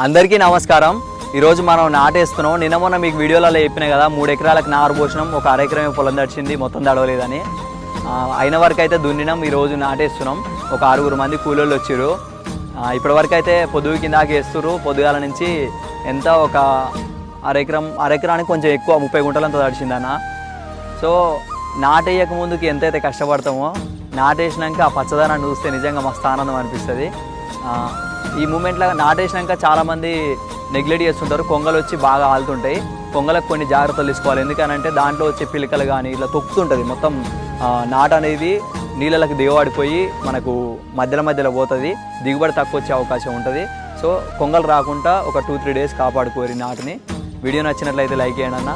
అందరికీ నమస్కారం. ఈరోజు మనం నాటేస్తున్నాం. నిన్న మొన్న మీకు వీడియోలలో చెప్పినా కదా, 3 ఎకరాలకు నారు పోసినాం. ఒక అరెకరమే పొలం దడిచింది, మొత్తం దడవలేదని. అయిన వరకు అయితే దున్నినాం. ఈరోజు నాటేస్తున్నాం. ఒక 6 మంది కూలోళ్ళు వచ్చారు. ఇప్పటివరకు అయితే పొద్దుగు కిందాకి వేస్తున్నారు. పొద్దుగాల నుంచి ఎంత ఒక అరెకరానికి కొంచెం ఎక్కువ 30 గుంటలంతా తడిచిందన్న. సో నాటేయక ముందుకి ఎంతైతే కష్టపడతామో, నాటేసినాక ఆ పచ్చదనాన్ని చూస్తే నిజంగా మస్తు ఆనందం అనిపిస్తుంది. ఈ మూమెంట్లో నాటేసినాక చాలామంది నెగ్లెక్ట్ చేస్తుంటారు. కొంగలు వచ్చి బాగా ఆలుతుంటాయి. కొంగలకు కొన్ని జాగ్రత్తలు తీసుకోవాలి. ఎందుకనంటే దాంట్లో వచ్చే పిలకలు కానీ ఇట్లా తొక్కుతుంటుంది. మొత్తం నాట అనేది నీళ్ళకి దిగబడిపోయి మనకు మధ్యలో పోతుంది. దిగుబడి తక్కువ వచ్చే అవకాశం ఉంటుంది. సో కొంగలు రాకుండా ఒక 2-3 డేస్ కాపాడుకోరు నాటిని. వీడియో నచ్చినట్లయితే లైక్ చేయండి అన్న.